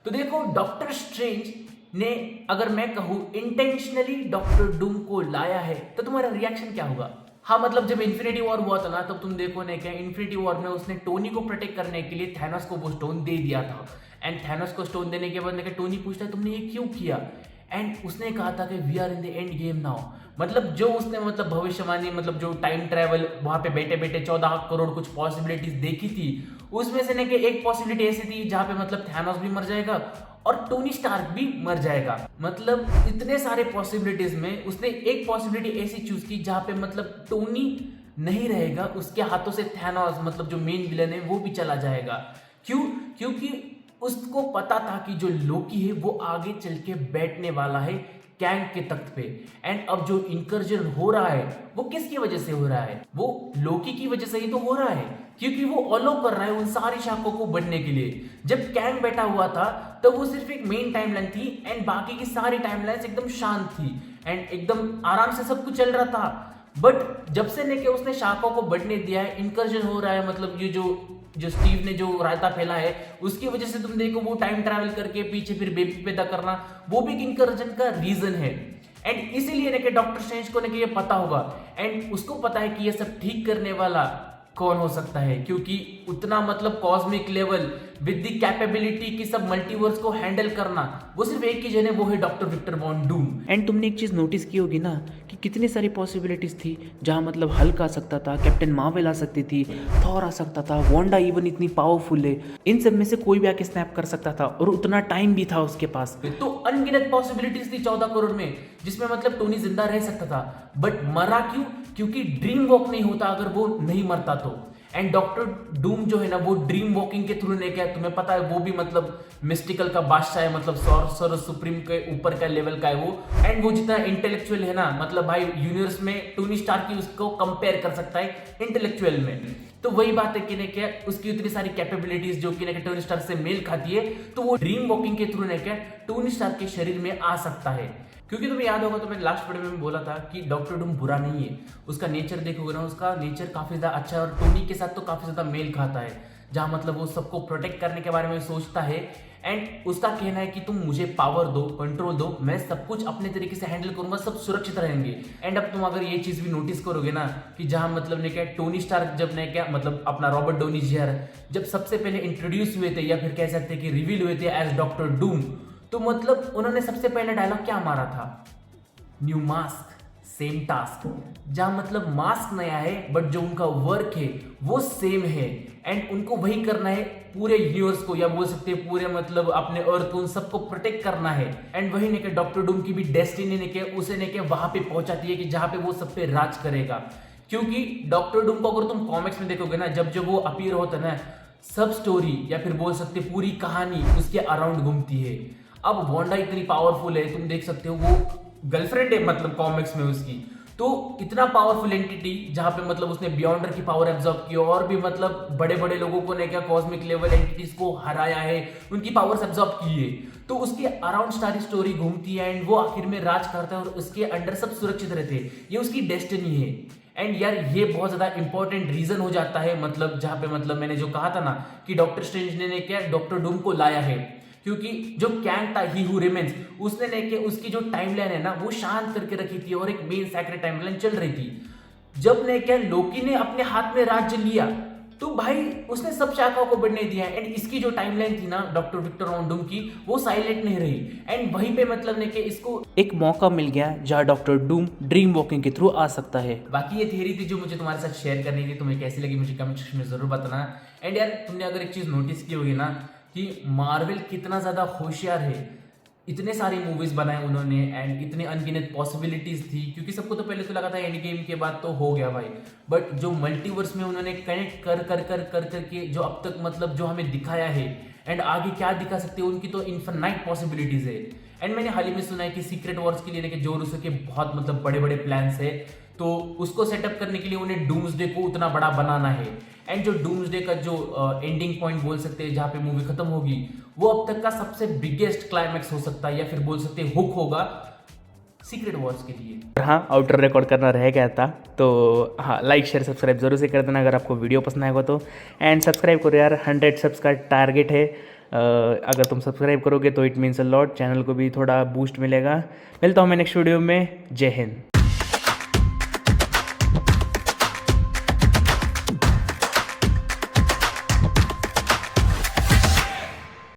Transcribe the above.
तो देखो doctor strange ने, अगर मैं कहूं इंटेंशनली डॉक्टर डूम को लाया है, तो तुम्हारा रिएक्शन क्या होगा? हाँ मतलब जब इन्फिनिटी वॉर हुआ था ना, तब तुम देखो ने क्या इन्फिनिटी वॉर में उसने टोनी को प्रोटेक्ट करने के लिए थैनोस को वो स्टोन दे दिया था। एंड थैनोस को स्टोन देने के बाद ने टोनी पूछता है तुमने ये क्यों किया, एंड उसने कहा था कि we are in the end game now. मतलब जो उसने मतलब भविष्यवाणी, मतलब जो टाइम ट्रैवल वहां पे बैठे बैठे 14 करोड़ कुछ पॉसिबिलिटीज देखी थी, उसमें से ने कि एक पॉसिबिलिटी ऐसी थी जहां पे मतलब थैनोस भी मर जाएगा और टोनी स्टार्क भी मर जाएगा। मतलब इतने सारे पॉसिबिलिटीज में उसने एक पॉसिबिलिटी ऐसी चूज की जहां पे मतलब टोनी नहीं रहेगा, उसके हाथों से थैनोस मतलब जो मेन विलन है वो भी चला जाएगा। क्यों? क्योंकि उसको पता था कि जो लोकी है वो आगे चल के बैठने वाला है कैंग के तख्त पे। एंड अब जो इंकर्जन हो रहा है वो किसकी वजह से हो रहा है? वो लोकी की वजह से ही तो हो रहा है, क्योंकि वो अलो कर रहा है उन सारी शाखों को बढ़ने के लिए। जब कैंग बैठा हुआ था तो वो सिर्फ एक मेन टाइमलाइन थी एंड बाकी की सारी टाइमलाइंस एकदम शांत थी एंड एकदम आराम से सब कुछ चल रहा था। बट जब से लेके उसने शाखों को बढ़ने दिया है, इंकर्जन हो रहा है, मतलब ये जो स्टीव ने जो रायता फैला है उसकी वजह से तुम देखो वो टाइम ट्रैवल करके पीछे फिर बेबी पैदा करना, वो भी एक इंकर्जन का रीजन है। एंड इसीलिए ना डॉक्टर स्ट्रेंज को ना ये पता होगा एंड उसको पता है कि ये सब ठीक करने वाला कौन हो सकता है, क्योंकि उतना मतलब cosmic level with the capability की सब मल्टीवर्स को हैंडल करना, वो सिर्फ एक ही जन है, वो है doctor Victor Von Doom. And तुमने एक चीज़ नोटिस की होगी ना कि कितनी सारी पॉसिबिलिटीज़ थी जहाँ मतलब हल्क आ सकता था, कैप्टन मार्वल आ सकती थी, थॉर आ सकता था, वांडा इवन इतनी पावरफुल है, इन सब में से कोई भी आके स्नैप कर सकता था और उतना टाइम भी था उसके पास। तो अनगिनत पॉसिबिलिटीज थी 14 करोड़ में, जिसमें मतलब टोनी जिंदा रह सकता था। बट मरा क्यों? क्योंकि ड्रीम वॉक नहीं होता अगर वो नहीं मरता तो। एंड डॉक्टर डूम जो है ना वो ड्रीम वॉकिंग के थ्रू ने क्या, तुम्हें पता है वो भी मतलब मिस्टिकल का बादशाह है, मतलब सॉर्सर सुप्रीम के ऊपर का लेवल का है वो। एंड वो जितना इंटेलेक्चुअल है ना, मतलब भाई यूनिवर्स में टोनी स्टार्क की उसको कंपेयर कर सकता है इंटेलेक्चुअल में। तो वही बात है कि ने क्या उसकी इतनी सारी कैपेबिलिटीज जो कि ने टोनी स्टार्क से मेल खाती है, तो वो ड्रीम वॉकिंग के थ्रू ने क्या टोनी स्टार्क के शरीर में आ सकता है। क्योंकि तुम्हें याद होगा तो मैंने लास्ट वीडियो में बोला था कि डॉक्टर डूम बुरा नहीं है, उसका नेचर देखोगे ना, उसका नेचर काफी ज्यादा अच्छा है और टोनी के साथ तो काफी ज्यादा मेल खाता है, जहां मतलब वो सबको प्रोटेक्ट करने के बारे में सोचता है। एंड उसका कहना है कि तुम मुझे पावर दो, कंट्रोल दो, मैं सब कुछ अपने तरीके से हैंडल करूंगा, सब सुरक्षित रहेंगे। एंड अब तुम अगर ये चीज भी नोटिस करोगे ना कि जहां मतलब ने क्या टोनी स्टार्क जब ने क्या मतलब अपना रॉबर्ट डोनी जूनियर जब सबसे पहले इंट्रोड्यूस हुए थे या फिर कह सकते हैं कि रिवील हुए थे एज डॉक्टर डूम, तो मतलब उन्होंने सबसे पहले डायलॉग क्या मारा था? New mask same task. जहां मतलब मास्क नया है बट जो उनका वर्क है वो सेम है एंड उनको वही करना है, पूरे यूनिवर्स को या बोल सकते हैं पूरे मतलब अपने अर्थ को, उन सबको प्रोटेक्ट करना है। एंड वही ने डॉक्टर डूम की भी डेस्टिनी ने उसे ने वहां पे पहुंचाती है कि जहां पे वो सब पे राज करेगा। क्योंकि डॉक्टर डूम को अगर तुम कॉमिक्स में देखोगे ना, जब जब वो अपीयर होता है ना, सब स्टोरी या फिर बोल सकते पूरी कहानी उसके अराउंड घूमती है। अब वांडा इतनी पावरफुल है, तुम देख सकते हो वो गर्लफ्रेंड है मतलब कॉमिक्स में उसकी, तो इतना पावरफुल एंटिटी जहां पे मतलब उसने बियॉन्डर की पावर एब्जॉर्ब की और भी मतलब बड़े बड़े लोगों को ने क्या कॉस्मिक लेवल एंटिटीज को हराया है, उनकी पावर्स एब्जॉर्ब की है, तो उसके अराउंड सारी स्टोरी घूमती है एंड वो आखिर में राज करता है और उसके अंडर सब सुरक्षित रहते हैं। ये उसकी डेस्टिनी है। एंड यार ये बहुत ज्यादा इंपॉर्टेंट रीजन हो जाता है, मतलब जहां पे मतलब मैंने जो कहा था ना कि डॉक्टर स्ट्रेंज ने क्या डॉक्टर डूम को लाया है, क्योंकि जो कैंग था ही हु रिमेन्स, उसने लेके उसकी जो टाइमलाइन है ना वो शांत करके रखी थी और एक मेन सैक्रेड टाइमलाइन चल रही थी। जब ने क्या लोकी ने अपने हाथ में राज्य लिया तो भाई उसने सब शाखाओं को बढ़ने दिया एंड इसकी जो टाइमलाइन थी ना डॉक्टर विक्टर वॉन डूम की, वो साइलेंट नहीं रही एंड वहीं पे मतलब ने कि इसको एक मौका मिल गया जहाँ डॉक्टर डूम ड्रीम वॉकिंग के थ्रू आ सकता है। बाकी ये थियरी थी जो मुझे तुम्हारे साथ शेयर करनी थी, तुम्हें कैसी लगी मुझे कमेंट सेक्शन में जरूर बताना। एंड यार तुमने अगर एक चीज नोटिस की होगी ना कि मार्वल कितना ज्यादा होशियार है, इतने सारी मूवीज बनाए उन्होंने एंड इतने अनगिनत पॉसिबिलिटीज थी, क्योंकि सबको तो पहले तो लगा था एंड गेम के बाद तो हो गया भाई, बट जो मल्टीवर्स में उन्होंने कनेक्ट कर कर कर कर करके जो अब तक मतलब जो हमें दिखाया है एंड आगे क्या दिखा सकते हैं, उनकी तो इन्फिनाइट पॉसिबिलिटीज है। एंड मैंने हाल ही में सुना है कि सीक्रेट वॉर्स के लिए लेके जो रूसो के बहुत मतलब बड़े बड़े प्लान्स है, तो उसको सेटअप करने के लिए उन्हें डूम्सडे को उतना बड़ा बनाना है। एंड जो डूम्सडे का जो एंडिंग पॉइंट बोल सकते हैं जहां पे मूवी खत्म होगी, वो अब तक का सबसे बिगेस्ट क्लाइमैक्स हो सकता है या फिर बोल सकते हैं हुक होगा सीक्रेट वॉर्स के लिए। हाँ आउटर रिकॉर्ड करना रह गया था, तो हाँ लाइक शेयर सब्सक्राइब जरूर से कर देना अगर आपको वीडियो पसंद आएगा तो। एंड सब्सक्राइब करो यार, 100 सब्सक्राइब टारगेट है, अगर तुम सब्सक्राइब करोगे तो it means a lot, channel को भी थोड़ा बूस्ट मिलेगा। मिलता हूँ मैं नेक्स्ट वीडियो में। जय हिंद।